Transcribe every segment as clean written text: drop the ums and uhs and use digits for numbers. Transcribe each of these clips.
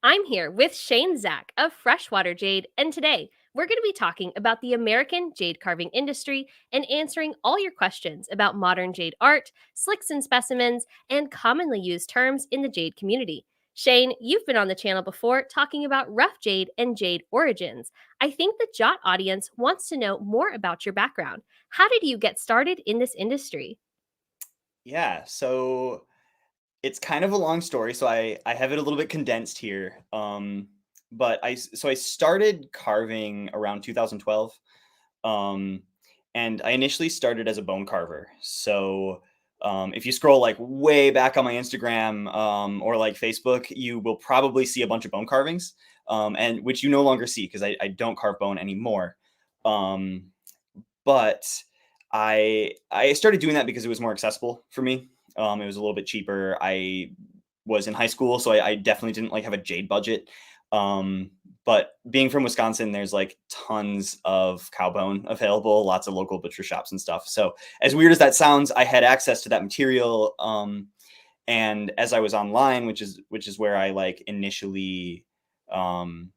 I'm here with Zach of Freshwater Jade, and today we're going to be talking about the American jade carving industry and answering all your questions about modern jade art, slicks and specimens, and commonly used terms in the jade community. Shane, you've been on the channel before talking about rough jade and jade origins. I think the JOT audience wants to know more about your background. How did you get started in this industry? Yeah, so it's kind of a long story, so I have it a little bit condensed here. But I started carving around 2012. Um, and I initially started as a bone carver. So if you scroll like way back on my Instagram or like Facebook, you will probably see a bunch of bone carvings, and which you no longer see because I don't carve bone anymore. Um, but I started doing that because it was more accessible for me. It was a little bit cheaper. I was in high school, so I definitely didn't like have a jade budget. Um, but being from Wisconsin, there's like tons of cow bone available, lots of local butcher shops and stuff. So as weird as that sounds, I had access to that material. And as I was online, which is where I like initially um,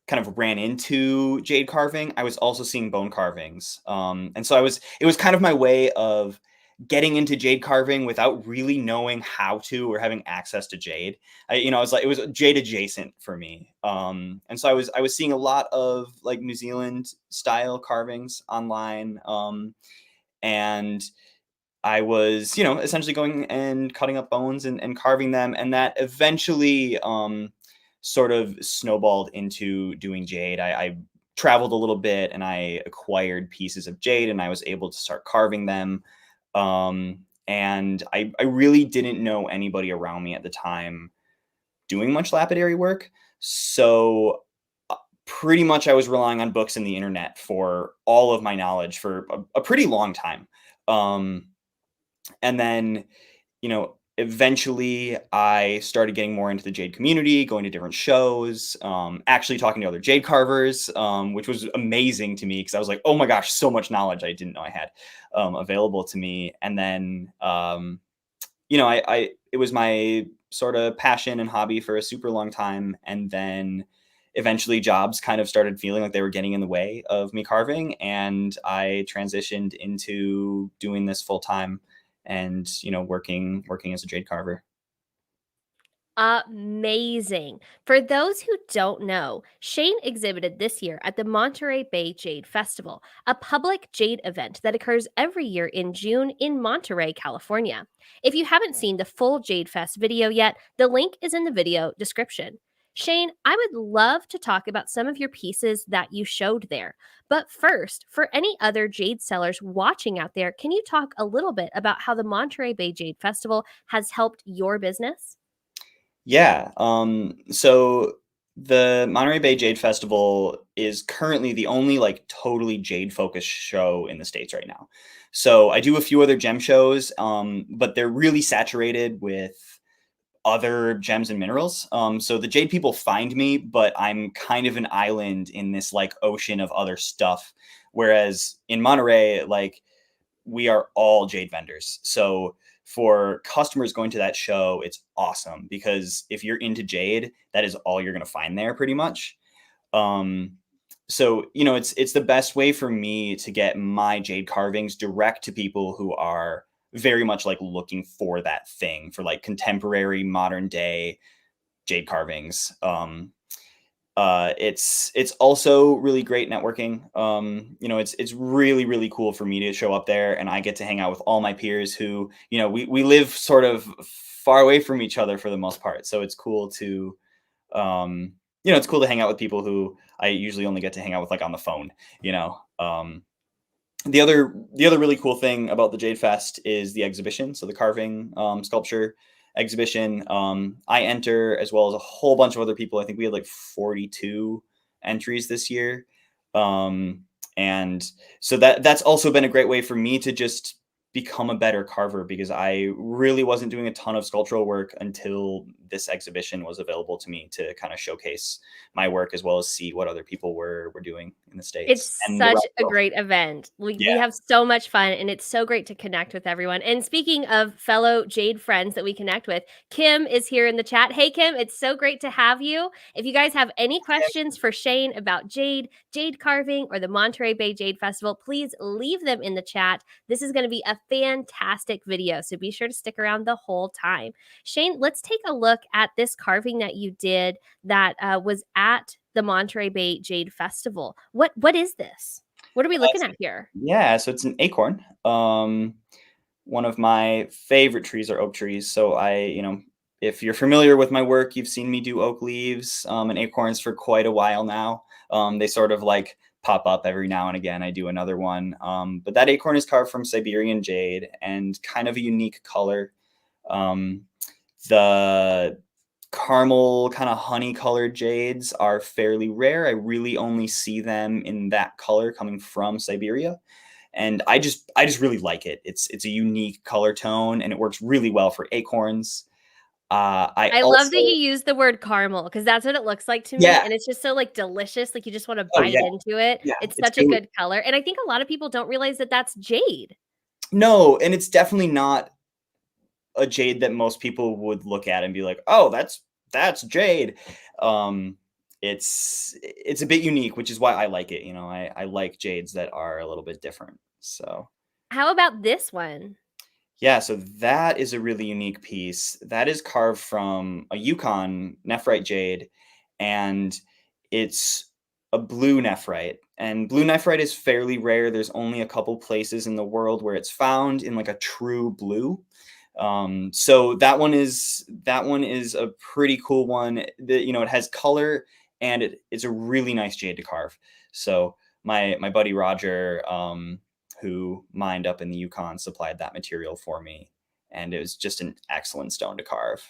kind of ran into jade carving, I was also seeing bone carvings. And so it was kind of my way of getting into jade carving without really knowing how to or having access to jade. I was like, it was jade adjacent for me. And so I was seeing a lot of like New Zealand style carvings online. And I was, essentially going and cutting up bones and carving them. And that eventually sort of snowballed into doing jade. I traveled a little bit and I acquired pieces of jade and I was able to start carving them. And I really didn't know anybody around me at the time doing much lapidary work. So pretty much I was relying on books and the internet for all of my knowledge for a pretty long time. Um, and then, eventually I started getting more into the jade community, going to different shows, actually talking to other jade carvers, which was amazing to me because I was like, oh my gosh, so much knowledge I didn't know I had available to me. And then, it was my sort of passion and hobby for a super long time. And then eventually jobs kind of started feeling like they were getting in the way of me carving. And I transitioned into doing this full time and, working as a jade carver. Amazing. For those who don't know, Shane exhibited this year at the Monterey Bay Jade Festival, a public jade event that occurs every year in June in Monterey, California. If you haven't seen the full Jade Fest video yet, the link is in the video description. Shane, I would love to talk about some of your pieces that you showed there. But first, for any other jade sellers watching out there, can you talk a little bit about how the Monterey Bay Jade Festival has helped your business? Yeah. So the Monterey Bay Jade Festival is currently the only like totally jade focused show in the States right now. So I do a few other gem shows, but they're really saturated with other gems and minerals. So the jade people find me, but I'm kind of an island in this like ocean of other stuff. Whereas in Monterey, like we are all jade vendors. So for customers going to that show, it's awesome because if you're into jade, that is all you're going to find there pretty much. Um, so it's the best way for me to get my jade carvings direct to people who are very much like looking for that thing for like contemporary modern day jade carvings. It's also really great networking. It's really really cool for me to show up there and I get to hang out with all my peers who we live sort of far away from each other for the most part. So it's cool to it's cool to hang out with people who I usually only get to hang out with like on the phone. You know, the other really cool thing about the Jade Fest is the exhibition. So the carving sculpture exhibition. I enter as well as a whole bunch of other people. I think we had like 42 entries this year. And so that's also been a great way for me to just become a better carver because I really wasn't doing a ton of sculptural work until this exhibition was available to me to kind of showcase my work as well as see what other people were doing in the States It's and around such the a world. great event. We Yeah. have so much fun, and it's so great to connect with everyone. And speaking of fellow Jade friends that we connect with, Kim is here in the chat. Hey, Kim, it's so great to have you. If you guys have any questions for Shane about jade, jade carving, or the Monterey Bay Jade Festival, please leave them in the chat. This is going to be a fantastic video, so be sure to stick around the whole time. Shane, let's take a look at this carving that you did that was at the Monterey Bay Jade Festival. What is this? What are we looking at here? Yeah, so it's an acorn. One of my favorite trees are oak trees. So if you're familiar with my work, you've seen me do oak leaves and acorns for quite a while now. They sort of like pop up every now and again. I do another one. But that acorn is carved from Siberian jade and kind of a unique color. The caramel kind of honey colored jades are fairly rare. I really only see them in that color coming from Siberia. And I just really like it. It's a unique color tone and it works really well for acorns. I I love also that you use the word caramel because that's what it looks like to me, Yeah. and it's just so, like, delicious, like, you just wanna Oh bite yeah. into it. Yeah. It's It's such a good. good color, and I think a lot of people don't realize that that's jade. No, and it's definitely not a jade that most people would look at and be like, "Oh, that's jade." Um, it's a bit unique, which is why I like it. I like jades that are a little bit different. So How about this one? yeah, so that is a really unique piece. That is carved from a Yukon nephrite jade, and it's a blue nephrite. And blue nephrite is fairly rare. There's only a couple places in the world where it's found in like a true blue. So that one is a pretty cool one. It has color and it's a really nice jade to carve. So my buddy Roger, who mined up in the Yukon, supplied that material for me, and it was just an excellent stone to carve.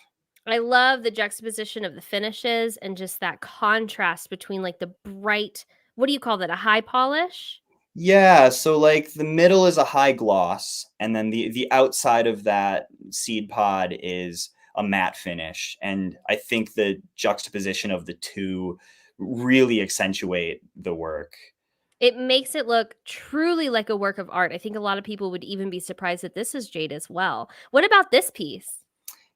I love the juxtaposition of the finishes and just that contrast between, like, the bright what do you call that, a high polish? Yeah, so like the middle is a high gloss, and then the outside of that seed pod is a matte finish. And I think the juxtaposition of the two really accentuate the work. It makes it look truly like a work of art. I think a lot of people would even be surprised that this is jade as well. What about this piece?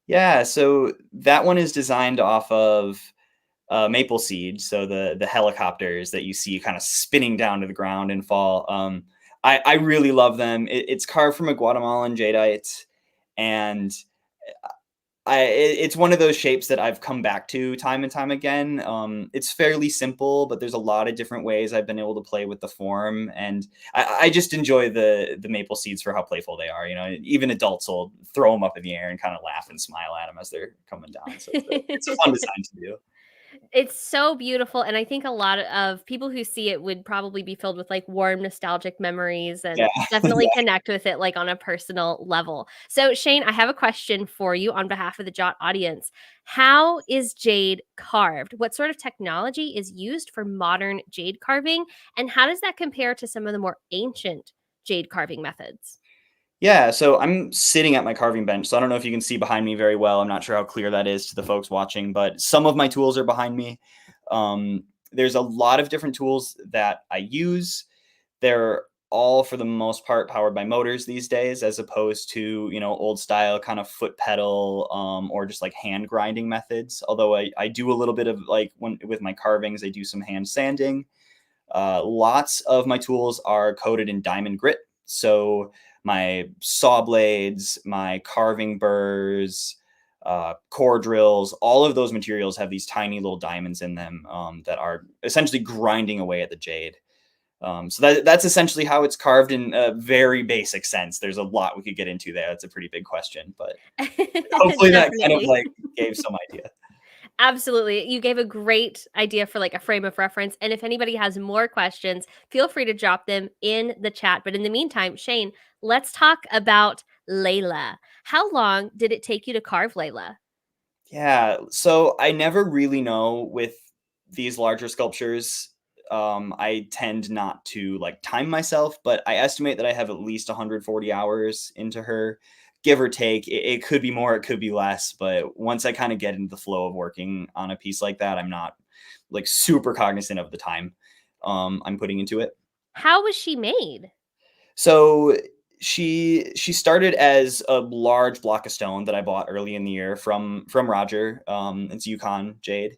Yeah, so that one is designed off of maple seed, so the helicopters that you see kind of spinning down to the ground and fall. I really love them. It's carved from a Guatemalan jadeite, and it's one of those shapes that I've come back to time and time again. It's fairly simple, but there's a lot of different ways I've been able to play with the form, and I just enjoy the maple seeds for how playful they are. Even adults will throw them up in the air and kind of laugh and smile at them as they're coming down. So it's a fun design to do. It's so beautiful, and I think a lot of people who see it would probably be filled with, like, warm nostalgic memories and Yeah, definitely connect with it, like, on a personal level. So, Shane, I have a question for you on behalf of the Jot audience. How is jade carved? What sort of technology is used for modern jade carving, and how does that compare to some of the more ancient jade carving methods? yeah. So I'm sitting at my carving bench. So I don't know if you can see behind me very well. I'm not sure how clear that is to the folks watching, but some of my tools are behind me. There's a lot of different tools that I use. They're all for the most part powered by motors these days, as opposed to old style kind of foot pedal or just like hand grinding methods. Although I do a little bit of like with my carvings, I do some hand sanding. Lots of my tools are coated in diamond grit. So my saw blades, my carving burrs, core drills, all of those materials have these tiny little diamonds in them that are essentially grinding away at the jade. So that's essentially how it's carved in a very basic sense. There's a lot we could get into there. That's a pretty big question, but hopefully that kind of Definitely. like gave some idea. Absolutely. You gave a great idea for like a frame of reference. And if anybody has more questions, feel free to drop them in the chat. But in the meantime, Shane, let's talk about Layla. How long did it take you to carve Layla? Yeah, so I never really know with these larger sculptures. I tend not to like time myself, but I estimate that I have at least 140 hours into her give or take. It could be more, it could be less, but once I kind of get into the flow of working on a piece like that, I'm not like super cognizant of the time I'm putting into it. How was she made? So she started as a large block of stone that I bought early in the year from Roger. It's Yukon Jade,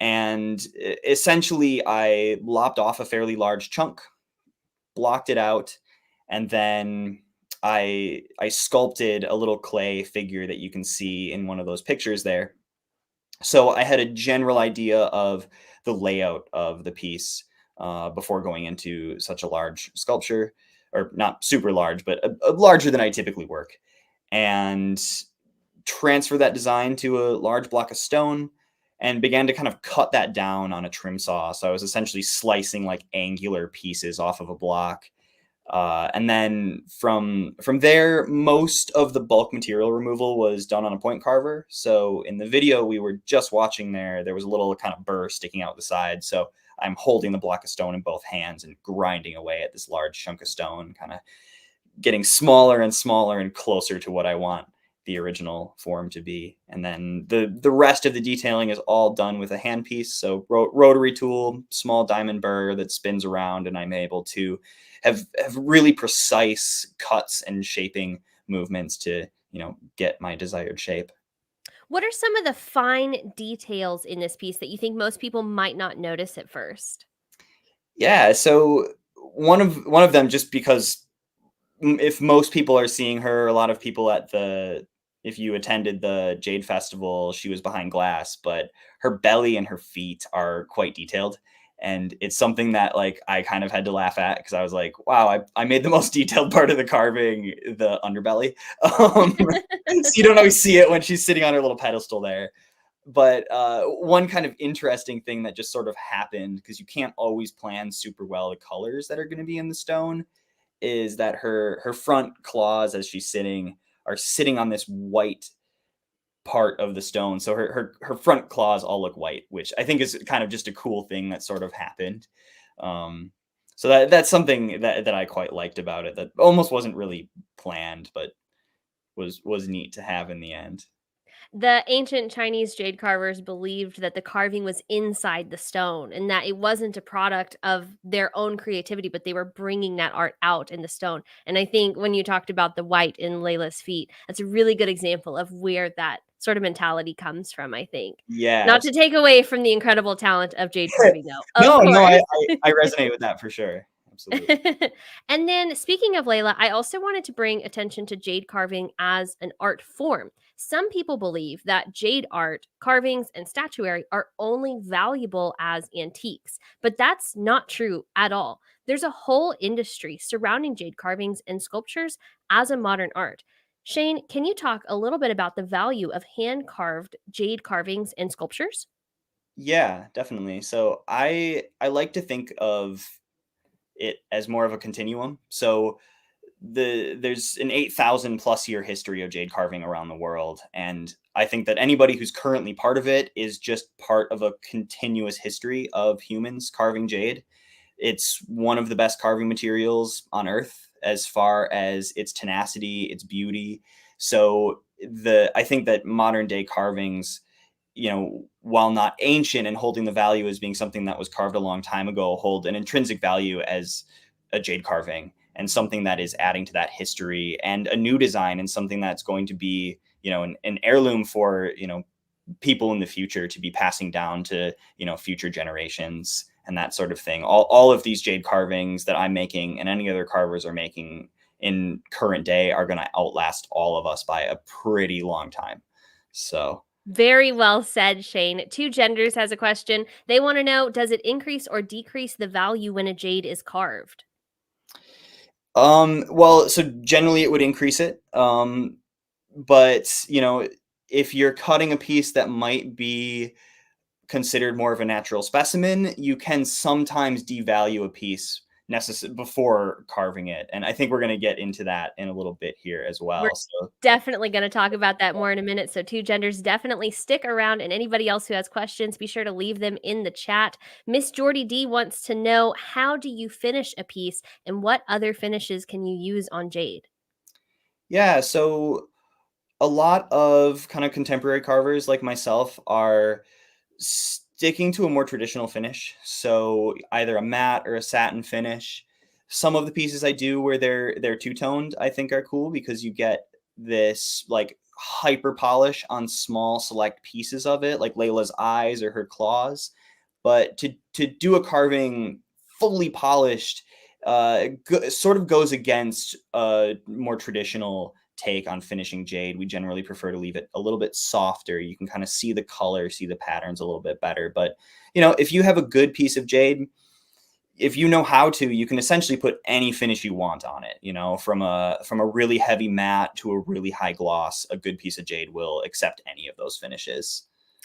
and essentially I lopped off a fairly large chunk, blocked it out, and then I sculpted a little clay figure that you can see in one of those pictures there. So I had a general idea of the layout of the piece before going into such a large sculpture, or not super large, but a larger than I typically work, and transfer that design to a large block of stone and began to kind of cut that down on a trim saw. So I was essentially slicing like angular pieces off of a block, and then from there, most of the bulk material removal was done on a point carver. So in the video we were just watching there was a little kind of burr sticking out the side. So I'm holding the block of stone in both hands and grinding away at this large chunk of stone, kind of getting smaller and smaller and closer to what I want the original form to be. And then the rest of the detailing is all done with a handpiece. So rotary tool, small diamond burr that spins around, and I'm able to have really precise cuts and shaping movements to, get my desired shape. What are some of the fine details in this piece that you think most people might not notice at first? Yeah, so one of them, just because if most people are seeing her, a lot of people at the if you attended the Jade Festival, she was behind glass, but her belly and her feet are quite detailed. And it's something that like I kind of had to laugh at because I was like, wow, I made the most detailed part of the carving, the underbelly. So you don't always see it when she's sitting on her little pedestal there. But one kind of interesting thing that just sort of happened, because you can't always plan super well the colors that are going to be in the stone, is that her front claws as she's sitting are sitting on this white part of the stone. So her front claws all look white, which I think is kind of just a cool thing that sort of happened. Um, so that's something that I quite liked about it, that almost wasn't really planned, but was neat to have in the end. The ancient Chinese jade carvers believed that the carving was inside the stone and that it wasn't a product of their own creativity, but they were bringing that art out in the stone. And I think when you talked about the white in Layla's feet, that's a really good example of where that sort of mentality comes from, I think. Yeah. Not to take away from the incredible talent of jade carving, though, of No, no, course. I resonate with that for sure. Absolutely. And then speaking of Layla, I also wanted to bring attention to jade carving as an art form. Some people believe that jade art, carvings, and statuary are only valuable as antiques, but that's not true at all. There's a whole industry surrounding jade carvings and sculptures as a modern art. Shane, can you talk a little bit about the value of hand carved jade carvings and sculptures? Yeah, definitely. So I like to think of it as more of a continuum. So there's an 8,000 plus year history of jade carving around the world, and I think that anybody who's currently part of it is just part of a continuous history of humans carving jade. It's one of the best carving materials on earth as far as its tenacity, its beauty. So the I think that modern day carvings, while not ancient and holding the value as being something that was carved a long time ago, hold an intrinsic value as a jade carving and something that is adding to that history, and a new design and something that's going to be, an heirloom for, people in the future to be passing down to, future generations and that sort of thing. All of these jade carvings that I'm making and any other carvers are making in current day are going to outlast all of us by a pretty long time. So Very well said, Shane. Two Genders has a question. They want to know, does it increase or decrease the value when a jade is carved? well, so generally it would increase it. But if you're cutting a piece that might be considered more of a natural specimen, you can sometimes devalue a piece before carving it. And I think we're going to get into that in a little bit here as We're well. So definitely going to talk about that more in a minute. So, Two Genders, definitely stick around. And anybody else who has questions, be sure to leave them in the chat. Miss Jordy D wants to know, how do you finish a piece and what other finishes can you use on jade? yeah, so A lot of kind of contemporary carvers like myself are sticking to a more traditional finish. So either a matte or a satin finish. Some of the pieces I do where they're two-toned, I think are cool because you get this like hyper polish on small select pieces of it, like Layla's eyes or her claws. But to do a carving fully polished sort of goes against a more traditional take on finishing jade. We generally prefer to leave it a little bit softer. You can kind of see the color, see the patterns a little bit better. But, if you have a good piece of jade, if you know how to, you can essentially put any finish you want on it, from a really heavy matte to a really high gloss. A good piece of jade will accept any of those finishes.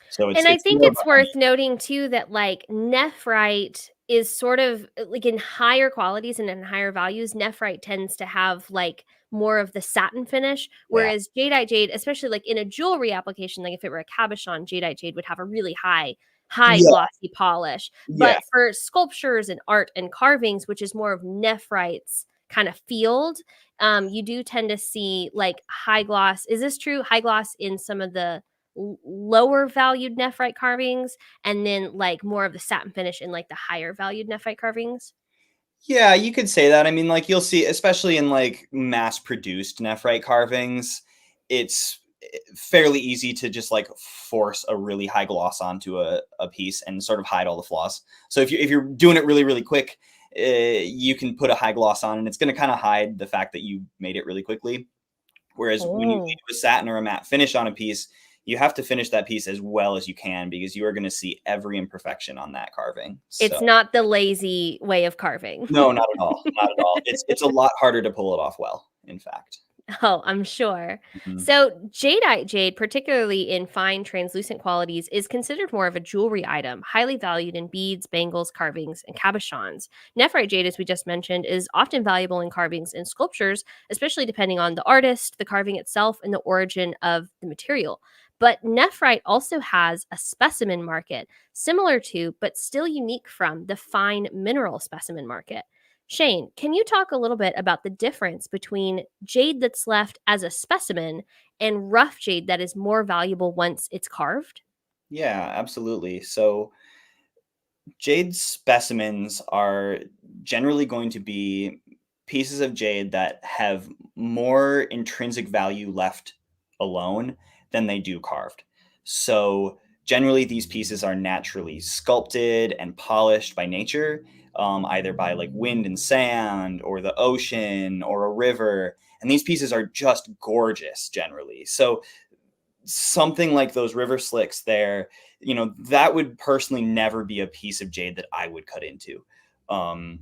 So it's And I it's think more it's about worth noting too that like nephrite is sort of like in higher qualities and in higher values, nephrite tends to have like more of the satin finish, yeah. whereas jadeite jade, especially like in a jewelry application, like if it were a cabochon, jadeite jade would have a really high Yeah. glossy polish. Yeah. But for sculptures and art and carvings, which is more of nephrite's kind of field, you do tend to see like high gloss. Is this true? High gloss in some of the lower valued nephrite carvings, and then like more of the satin finish in like the higher valued nephrite carvings. Yeah, you could say that. I mean, like you'll see, especially in like mass-produced nephrite carvings, it's fairly easy to just like force a really high gloss onto a piece and sort of hide all the flaws. So if you're doing it really really quick, you can put a high gloss on, and it's going to kind of hide the fact that you made it really quickly. Whereas when you Oh. leave a satin or a matte finish on a piece, you have to finish that piece as well as you can because you are going to see every imperfection on that carving. So It's not the lazy way of carving. no, not at all, not at all. It's a lot harder to pull it off well, in fact. Oh, I'm sure. Mhm. So, jadeite jade, particularly in fine translucent qualities, is considered more of a jewelry item, highly valued in beads, bangles, carvings, and cabochons. Nephrite jade, as we just mentioned, is often valuable in carvings and sculptures, especially depending on the artist, the carving itself, and the origin of the material. But nephrite also has a specimen market, similar to, but still unique from, the fine mineral specimen market. Shane, can you talk a little bit about the difference between jade that's left as a specimen and rough jade that is more valuable once it's carved? Yeah, absolutely. So jade specimens are generally going to be pieces of jade that have more intrinsic value left alone than they do carved. So generally, these pieces are naturally sculpted and polished by nature, either by like wind and sand, or the ocean, or a river. And these pieces are just gorgeous generally. So something like those river slicks there, that would personally never be a piece of jade that I would cut into. Um,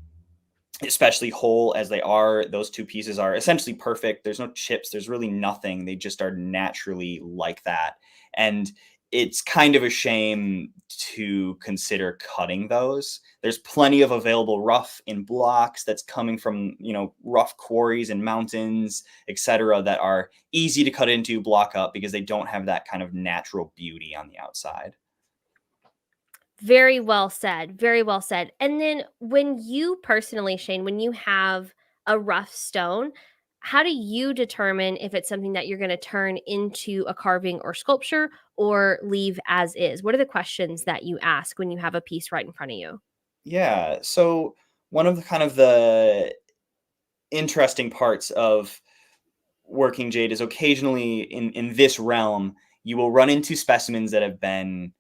Especially whole as they are, those two pieces are essentially perfect. There's no chips, there's really nothing. They just are naturally like that. And it's kind of a shame to consider cutting those. There's plenty of available rough in blocks that's coming from, rough quarries and mountains, etc., that are easy to cut into, block up because they don't have that kind of natural beauty on the outside. Very well said. Very well said. And then when you personally, Shane, when you have a rough stone, how do you determine if it's something that you're going to turn into a carving or sculpture or leave as is? What are the questions that you ask when you have a piece right in front of you? Yeah. So one of the kind of the interesting parts of working jade is occasionally in this realm you will run into specimens that have been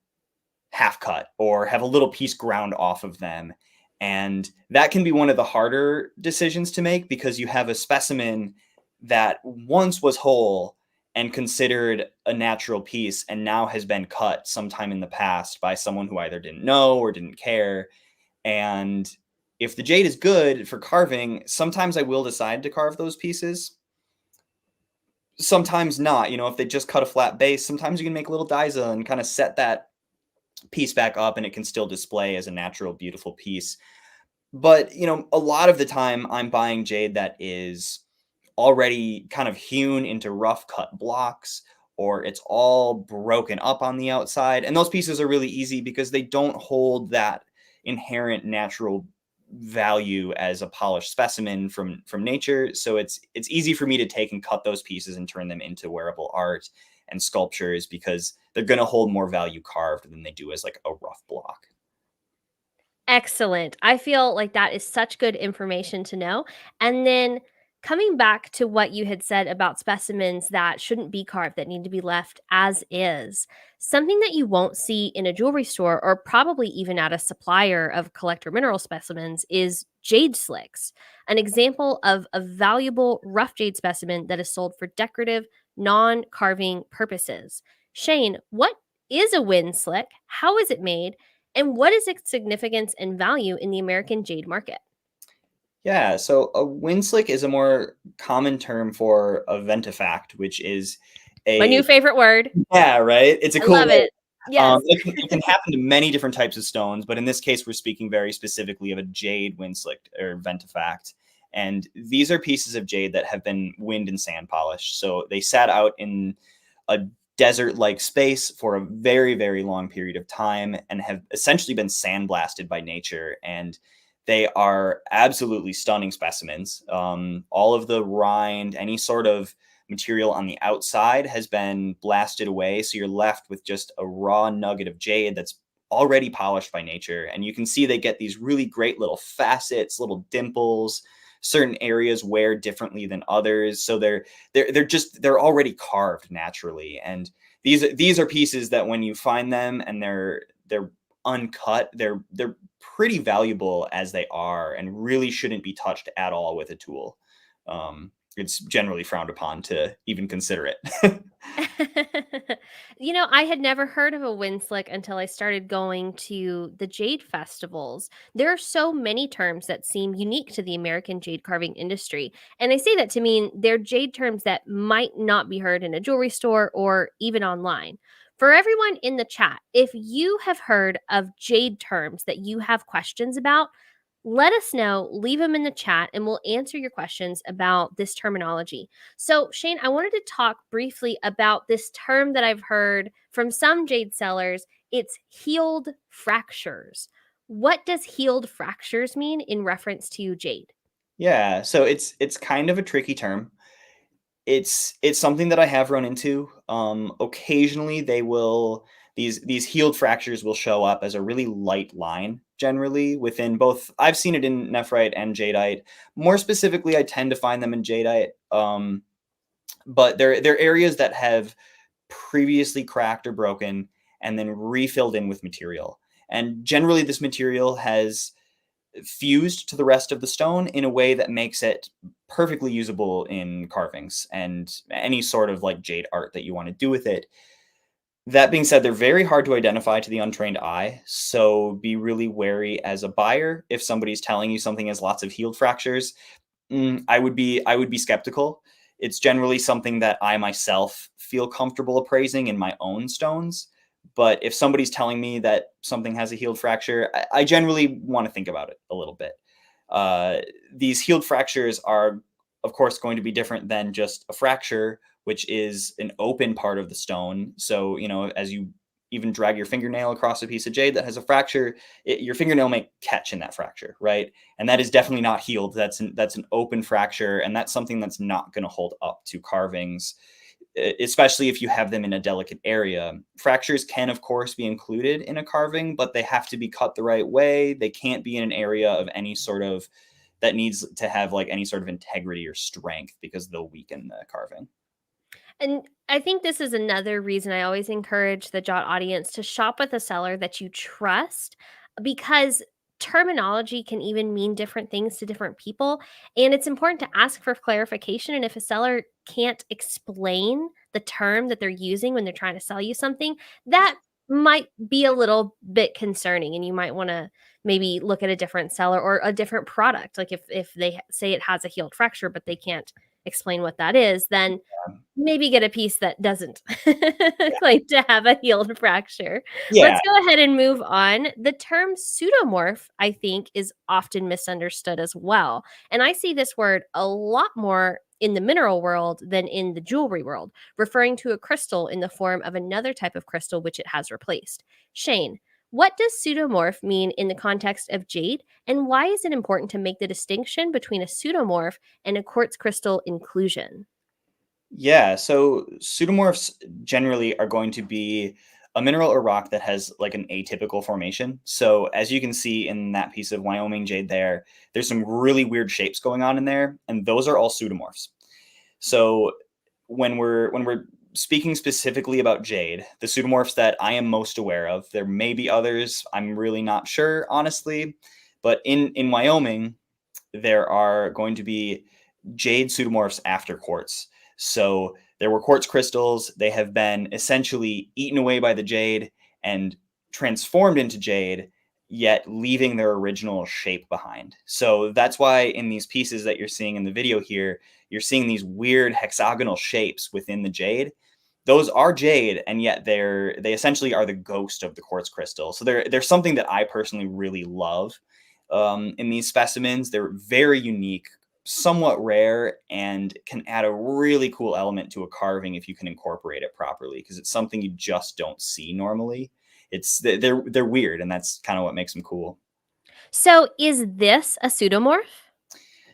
half cut or have a little piece ground off of them, and that can be one of the harder decisions to make because you have a specimen that once was whole and considered a natural piece and now has been cut sometime in the past by someone who either didn't know or didn't care. And if the jade is good for carving, sometimes I will decide to carve those pieces, sometimes not. If they just cut a flat base, sometimes you can make a little diza and kind of set that piece back up and it can still display as a natural, beautiful piece. But, a lot of the time I'm buying jade that is already kind of hewn into rough cut blocks, or it's all broken up on the outside. And those pieces are really easy because they don't hold that inherent natural value as a polished specimen from nature. So it's easy for me to take and cut those pieces and turn them into wearable art and sculptures because they're going to hold more value carved than they do as like a rough block. Excellent. I feel like that is such good information to know. And then coming back to what you had said about specimens that shouldn't be carved, that need to be left as is, something that you won't see in a jewelry store or probably even at a supplier of collector mineral specimens is jade slicks, an example of a valuable rough jade specimen that is sold for decorative, non carving purposes. Shane, what is a wind slick? How is it made? And what is its significance and value in the American jade market? Yeah, so a winslick is a more common term for a ventifact, which is My new a favorite word. yeah, right. It's a I cool love word. it. Yes. It can happen to many different types of stones, but in this case, we're speaking very specifically of a jade winslick or ventifact. And these are pieces of jade that have been wind and sand polished. So they sat out in a desert-like space for a very, very long period of time and have essentially been sandblasted by nature. And they are absolutely stunning specimens. All of the rind, any sort of material on the outside has been blasted away. So you're left with just a raw nugget of jade that's already polished by nature. And you can see they get these really great little facets, little dimples. Certain areas wear differently than others. So they're already carved naturally. And these are pieces that when you find them and they're uncut, they're pretty valuable as they are and really shouldn't be touched at all with a tool. It's generally frowned upon to even consider it. I had never heard of a wind slick until I started going to the jade festivals. There are so many terms that seem unique to the American jade carving industry. And I say that to mean they're jade terms that might not be heard in a jewelry store or even online. For everyone in the chat, if you have heard of jade terms that you have questions about, let us know, leave them in the chat, and we'll answer your questions about this terminology. So, Shane, I wanted to talk briefly about this term that I've heard from some jade sellers. It's healed fractures. What does healed fractures mean in reference to jade? Yeah, so it's kind of a tricky term. It's something that I have run into. Occasionally, these healed fractures will show up as a really light line, generally within both. I've seen it in nephrite and jadeite. More specifically, I tend to find them in jadeite. But they're areas that have previously cracked or broken and then refilled in with material. And generally, this material has fused to the rest of the stone in a way that makes it perfectly usable in carvings and any sort of like jade art that you want to do with it. That being said, they're very hard to identify to the untrained eye, so be really wary as a buyer if somebody's telling you something has lots of healed fractures. I would be skeptical. It's generally something that I myself feel comfortable appraising in my own stones. But if somebody's telling me that something has a healed fracture, I generally want to think about it a little bit. These healed fractures are, of course, going to be different than just a fracture, which is an open part of the stone. So, as you even drag your fingernail across a piece of jade that has a fracture, your fingernail may catch in that fracture, right? And that is definitely not healed. That's an open fracture, and that's something that's not going to hold up to carvings, especially if you have them in a delicate area. Fractures can, of course, be included in a carving, but they have to be cut the right way. They can't be in an area of any sort of that needs to have like any sort of integrity or strength because they'll weaken the carving. And I think this is another reason I always encourage the Jot audience to shop with a seller that you trust because terminology can even mean different things to different people. And it's important to ask for clarification. And if a seller can't explain the term that they're using when they're trying to sell you something, that might be a little bit concerning. And you might want to maybe look at a different seller or a different product. Like if they say it has a healed fracture, but they can't explain what that is, then maybe get a piece that doesn't claim to have a healed fracture. Yeah, Let's go ahead and move on. The term pseudomorph, I think, is often misunderstood as well. And I see this word a lot more in the mineral world than in the jewelry world, referring to a crystal in the form of another type of crystal which it has replaced. Shane, What does pseudomorph mean in the context of jade, and why is it important to make the distinction between a pseudomorph and a quartz crystal inclusion? Yeah, so pseudomorphs generally are going to be a mineral or rock that has like an atypical formation. So as you can see in that piece of Wyoming jade there, there's some really weird shapes going on in there, and those are all pseudomorphs. So when we're speaking specifically about jade, the pseudomorphs that I am most aware of, there may be others, I'm really not sure, honestly, but in Wyoming, there are going to be jade pseudomorphs after quartz. So there were quartz crystals. They have been essentially eaten away by the jade and transformed into jade, yet leaving their original shape behind. So that's why in these pieces that you're seeing in the video here, you're seeing these weird hexagonal shapes within the jade. Those are jade, and yet they essentially are the ghost of the quartz crystal. So they're something that I personally really love in these specimens. They're very unique, somewhat rare, and can add a really cool element to a carving if you can incorporate it properly, because it's something you just don't see normally. They're weird, and that's kind of what makes them cool. So, is this a pseudomorph?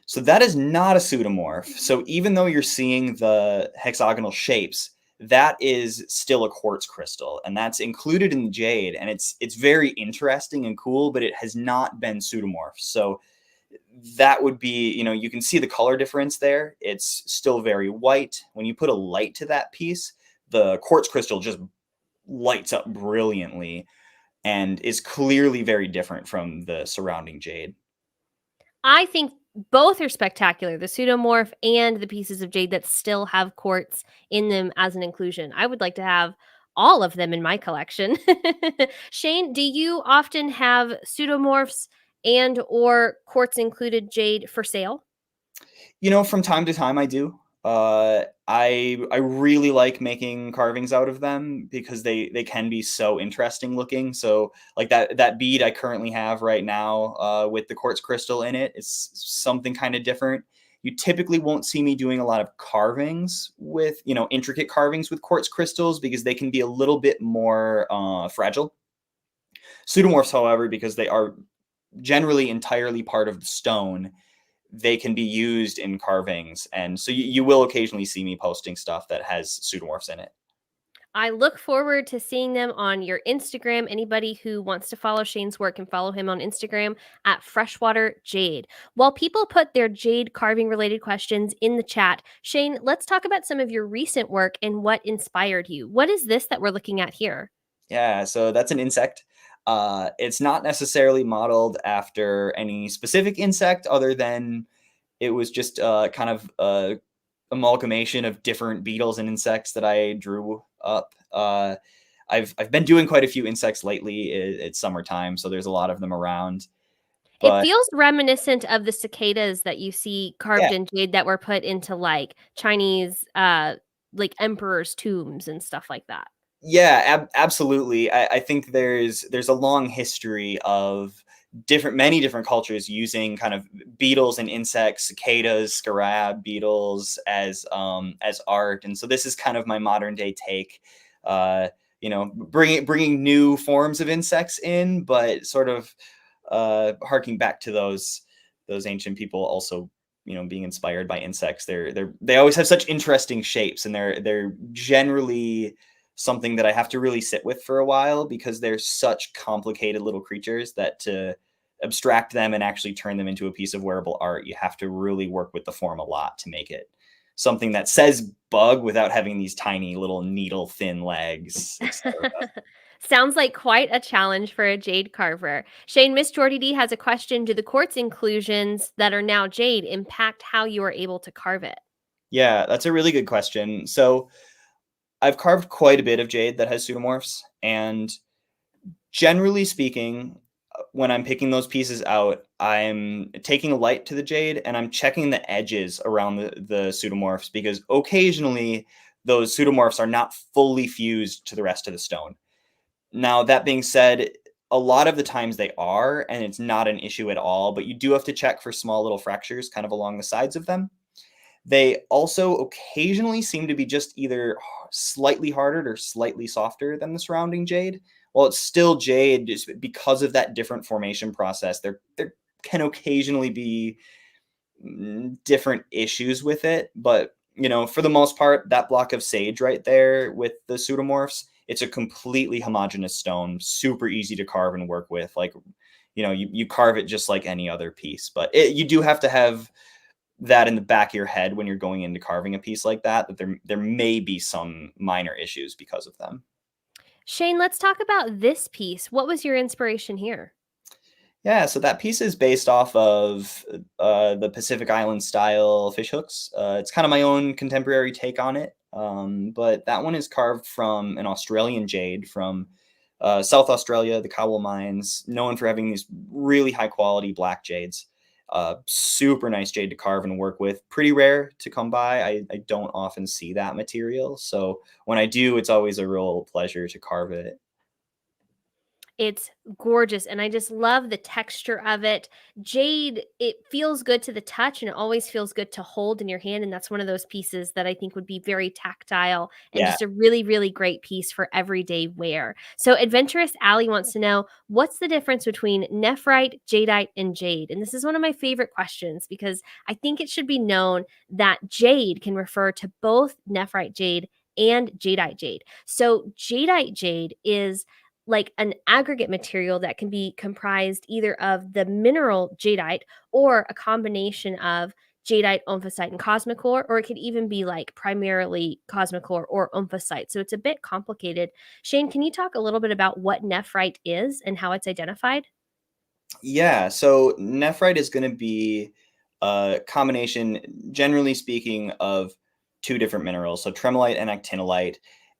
So that is not a pseudomorph. So even though you're seeing the hexagonal shapes, that is still a quartz crystal, and that's included in the jade, and it's very interesting and cool, but it has not been pseudomorphed. So that would be, you can see the color difference there. It's still very white. When you put a light to that piece, the quartz crystal just lights up brilliantly and is clearly very different from the surrounding jade. I think both are spectacular, the pseudomorph and the pieces of jade that still have quartz in them as an inclusion. I would like to have all of them in my collection. Shane, do you often have pseudomorphs and or quartz included jade for sale? From time to time I do. I really like making carvings out of them because they can be so interesting looking. So like that bead I currently have right now with the quartz crystal in it is something kind of different. You typically won't see me doing a lot of carvings with, intricate carvings with quartz crystals because they can be a little bit more fragile. Pseudomorphs, however, because they are generally entirely part of the stone, they can be used in carvings. And so you will occasionally see me posting stuff that has pseudomorphs in it. I look forward to seeing them on your Instagram. Anybody who wants to follow Shane's work can follow him on Instagram at Freshwater Jade. While people put their jade carving related questions in the chat, Shane, let's talk about some of your recent work and what inspired you. What is this that we're looking at here? Yeah, so that's an insect. It's not necessarily modeled after any specific insect other than it was just kind of a amalgamation of different beetles and insects that I drew up. I've been doing quite a few insects lately. It's summertime, so there's a lot of them around. It But feels reminiscent of the cicadas that you see yeah, carved in jade that were put into like Chinese like emperors' tombs and stuff like that. yeah, absolutely. I think there's a long history of many different cultures using kind of beetles and insects, cicadas, scarab beetles as art, and so this is kind of my modern day take. Bringing new forms of insects in, but sort of harking back to those ancient people also being inspired by insects. They always have such interesting shapes, and they're generally something that I have to really sit with for a while because they're such complicated little creatures that to abstract them and actually turn them into a piece of wearable art, you have to really work with the form a lot to make it something that says bug without having these tiny little needle thin legs, etc. Sounds like quite a challenge for a jade carver. Shane, Miss Jordy D has a question. Do the quartz inclusions that are now jade impact how you are able to carve it? Yeah, that's a really good question. So I've carved quite a bit of jade that has pseudomorphs, and generally speaking, when I'm picking those pieces out, I'm taking a light to the jade and I'm checking the edges around the pseudomorphs because occasionally those pseudomorphs are not fully fused to the rest of the stone. Now, that being said, a lot of the times they are, and it's not an issue at all, but you do have to check for small little fractures kind of along the sides of them. They also occasionally seem to be just either slightly harder or slightly softer than the surrounding jade, while it's still jade, just because of that different formation process, there can occasionally be different issues with it. But, for the most part, that block of sage right there with the pseudomorphs, it's a completely homogeneous stone, super easy to carve and work with. Like, you carve it just like any other piece, but you do have to have that in the back of your head when you're going into carving a piece like that there may be some minor issues because of them. Shane, let's talk about this piece. What was your inspiration here? Yeah, so that piece is based off of the Pacific Island style fish hooks. It's kind of my own contemporary take on it, but that one is carved from an Australian jade from South Australia, the Cowell Mines, known for having these really high quality black jades. Super nice jade to carve and work with. Pretty rare to come by. I don't often see that material, so when I do, it's always a real pleasure to carve it. It's gorgeous, and I just love the texture of it. Jade, it feels good to the touch, and it always feels good to hold in your hand, and that's one of those pieces that I think would be very tactile and Yeah. just a really, really great piece for everyday wear. So Adventurous Allie wants to know, what's the difference between nephrite, jadeite, and jade? And this is one of my favorite questions because I think it should be known that jade can refer to both nephrite jade and jadeite jade. So jadeite jade is like an aggregate material that can be comprised either of the mineral jadeite or a combination of jadeite, omphacite, and cosmic ore, or it could even be like primarily cosmic ore or omphacite. So it's a bit complicated. Shane, can you talk a little bit about what nephrite is and how it's identified? Yeah, so nephrite is going to be a combination, generally speaking, of two different minerals, so tremolite and actinolite.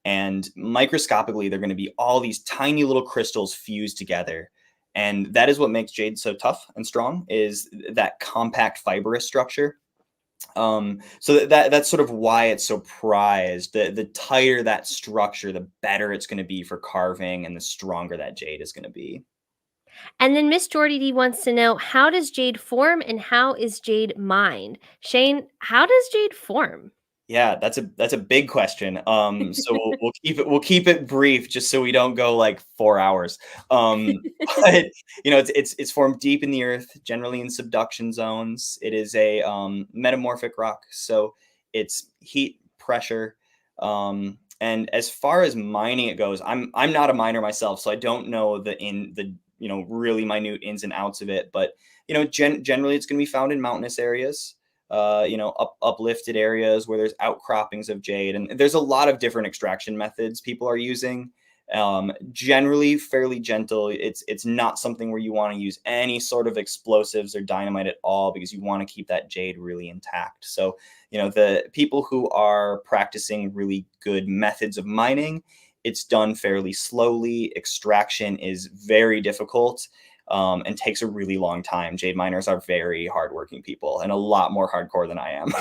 And microscopically, they're going to be all these tiny little crystals fused together. And that is what makes jade so tough and strong, is that compact fibrous structure. So that's sort of why it's so prized. The tighter that structure, the better it's going to be for carving, and the stronger that jade is going to be. And then Miss Jordy D wants to know, how does jade form and how is jade mined? Shane, how does jade form? Yeah, that's a big question. So we'll keep it brief just so we don't go like 4 hours. But it's formed deep in the earth, generally in subduction zones. It is a metamorphic rock, so it's heat, pressure, and as far as mining it goes, I'm not a miner myself, so I don't know the really minute ins and outs of it. But generally it's going to be found in mountainous areas, uplifted areas where there's outcroppings of jade. And there's a lot of different extraction methods people are using. Generally fairly gentle. It's not something where you want to use any sort of explosives or dynamite at all, because you want to keep that jade really intact. So, the people who are practicing really good methods of mining, it's done fairly slowly. Extraction is very difficult, and takes a really long time. Jade miners are very hardworking people and a lot more hardcore than I am.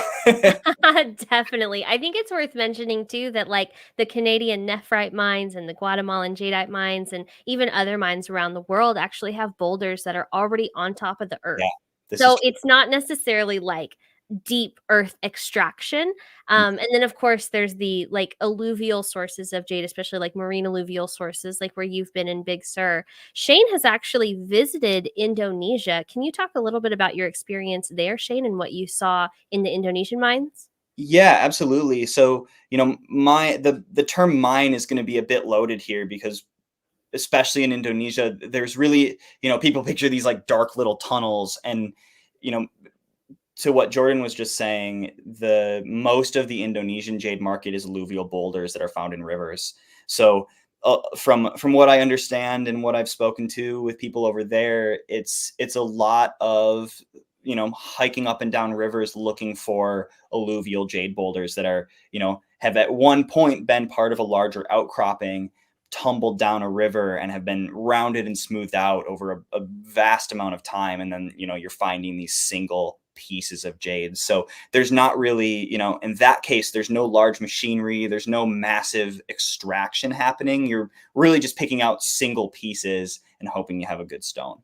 Definitely. I think it's worth mentioning too that like the Canadian nephrite mines and the Guatemalan jadeite mines and even other mines around the world actually have boulders that are already on top of the Yeah, earth. this is So true. it's not necessarily like deep earth extraction. And then of course there's the like alluvial sources of jade, especially like marine alluvial sources, like where you've been in Big Sur. Shane has actually visited Indonesia. Can you talk a little bit about your experience there, Shane, and what you saw in the Indonesian mines? Yeah, absolutely. So, the term mine is going to be a bit loaded here because especially in Indonesia, there's really, people picture these like dark little tunnels. And, you know, to what Jordan was just saying, the most of the Indonesian jade market is alluvial boulders that are found in rivers. So, from what I understand and what I've spoken to with people over there, it's a lot of hiking up and down rivers looking for alluvial jade boulders that are have at one point been part of a larger outcropping, tumbled down a river, and have been rounded and smoothed out over a vast amount of time. And then you're finding these single pieces of jade. So there's not really, in that case, there's no large machinery, there's no massive extraction happening. You're really just picking out single pieces and hoping you have a good stone.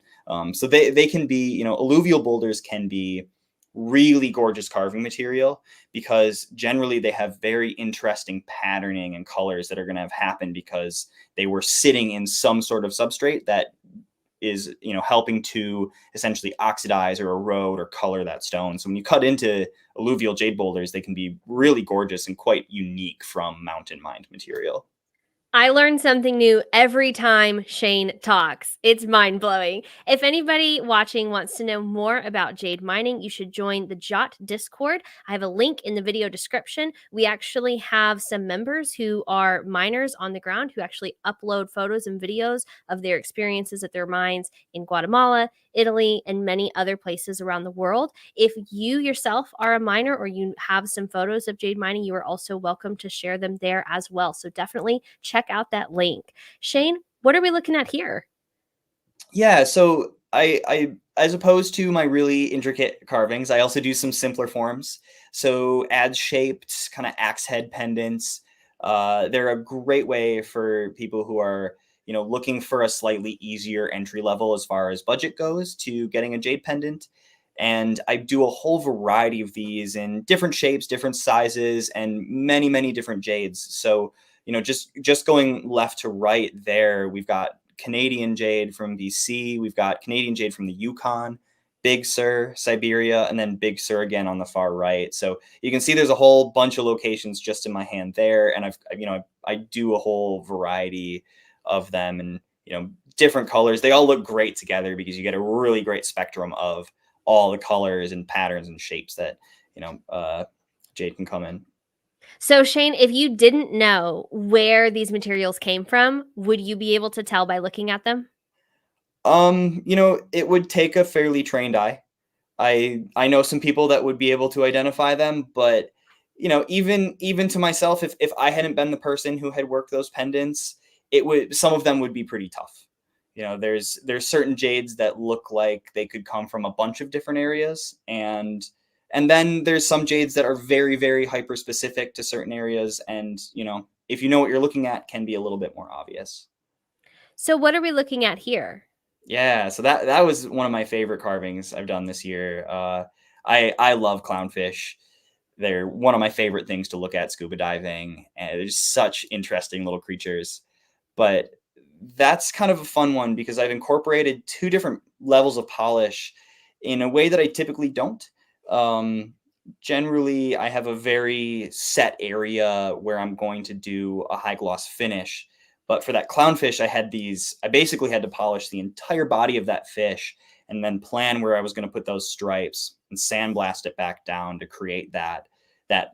So they can be, alluvial boulders can be really gorgeous carving material, because generally they have very interesting patterning and colors that are going to have happened because they were sitting in some sort of substrate that is, helping to essentially oxidize or erode or color that stone. So when you cut into alluvial jade boulders, they can be really gorgeous and quite unique from mountain mined material. I learn something new every time Shane talks. It's mind blowing. If anybody watching wants to know more about jade mining, you should join the JOT Discord. I have a link in the video description. We actually have some members who are miners on the ground who actually upload photos and videos of their experiences at their mines in Guatemala, Italy, and many other places around the world. If you yourself are a miner or you have some photos of jade mining, you are also welcome to share them there as well. So definitely check out that link. Shane, what are we looking at here? Yeah, so I as opposed to my really intricate carvings, I also do some simpler forms. So ad shaped kind of axe head pendants. They're a great way for people who are, looking for a slightly easier entry level as far as budget goes to getting a jade pendant. And I do a whole variety of these in different shapes, different sizes, and many, many different jades. So, just going left to right there, we've got Canadian jade from BC. We've got Canadian jade from the Yukon, Big Sur, Siberia, and then Big Sur again on the far right. So you can see there's a whole bunch of locations just in my hand there, and I do a whole variety of them, and different colors. They all look great together because you get a really great spectrum of all the colors and patterns and shapes that jade can come in. So, Shane, if you didn't know where these materials came from, would you be able to tell by looking at them? It would take a fairly trained eye. I know some people that would be able to identify them, but even to myself, if I hadn't been the person who had worked those pendants, some of them would be pretty tough. There's certain jades that look like they could come from a bunch of different areas, and then there's some jades that are very, very hyper specific to certain areas, and if you know what you're looking at, can be a little bit more obvious. So, what are we looking at here? Yeah, so that was one of my favorite carvings I've done this year. I love clownfish. They're one of my favorite things to look at scuba diving, and they're just such interesting little creatures. But that's kind of a fun one because I've incorporated two different levels of polish in a way that I typically don't. Um, Generally, I have a very set area where I'm going to do a high gloss finish. But for that clownfish, I basically had to polish the entire body of that fish and then plan where I was going to put those stripes and sandblast it back down to create that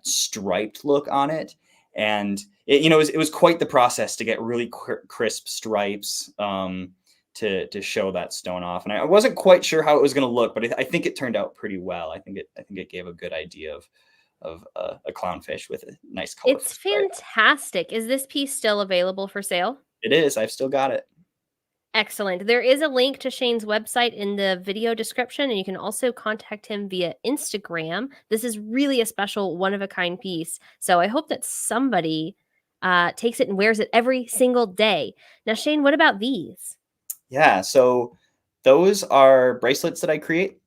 striped look on it. And it was quite the process to get really crisp stripes to show that stone off. And I wasn't quite sure how it was going to look, but I think it turned out pretty well. I think it gave a good idea of a clownfish with a nice colorful It's stripe. fantastic. Is this piece still available for sale? It is. I've still got it. Excellent. There is a link to Shane's website in the video description, and you can also contact him via Instagram. This is really a special, one of a kind piece. So I hope that somebody takes it and wears it every single day. Now, Shane, what about these? Yeah, so those are bracelets that I create.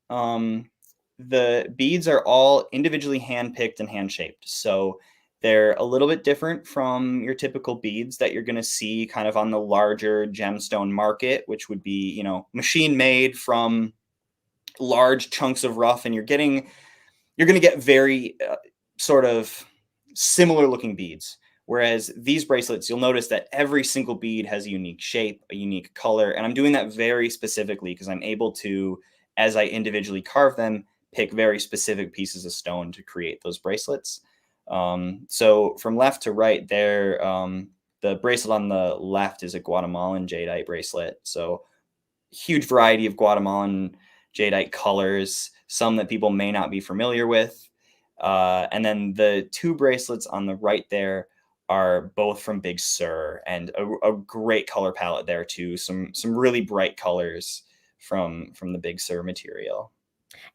The beads are all individually hand-picked and hand-shaped. So they're a little bit different from your typical beads that you're going to see kind of on the larger gemstone market, which would be, machine made from large chunks of rough, and you're going to get very sort of similar looking beads. Whereas these bracelets, you'll notice that every single bead has a unique shape, a unique color. And I'm doing that very specifically because I'm able to, as I individually carve them, pick very specific pieces of stone to create those bracelets. So from left to right there, the bracelet on the left is a Guatemalan jadeite bracelet. So huge variety of Guatemalan jadeite colors, some that people may not be familiar with. And then the two bracelets on the right there are both from Big Sur, and a great color palette there too. Some really bright colors from the Big Sur material.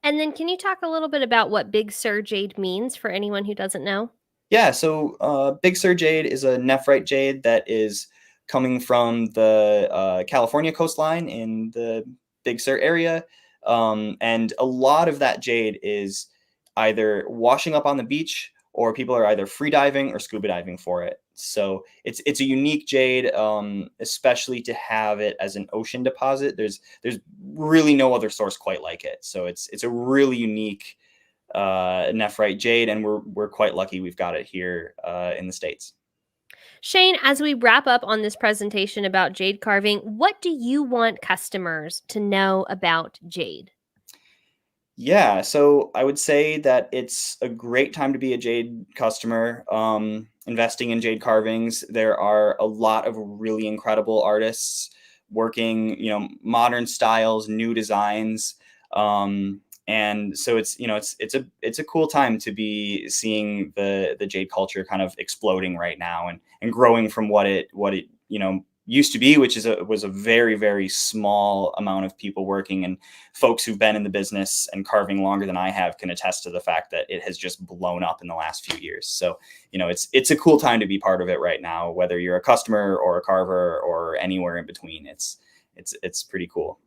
And then can you talk a little bit about what Big Sur Jade means for anyone who doesn't know? Yeah, so Big Sur Jade is a nephrite jade that is coming from the California coastline in the Big Sur area. And a lot of that jade is either washing up on the beach, or people are either free diving or scuba diving for it. So it's a unique jade, especially to have it as an ocean deposit. There's really no other source quite like it. So it's a really unique nephrite jade, and we're quite lucky we've got it here in the States. Shane, as we wrap up on this presentation about jade carving, what do you want customers to know about jade? Yeah, so I would say that it's a great time to be a jade customer. Investing in jade carvings, there are a lot of really incredible artists working, modern styles, new designs, and so it's a cool time to be seeing the jade culture kind of exploding right now, and growing from what it used to be, which was a very, very small amount of people working. And folks who've been in the business and carving longer than I have can attest to the fact that it has just blown up in the last few years. So, it's a cool time to be part of it right now, whether you're a customer or a carver or anywhere in between. It's pretty cool.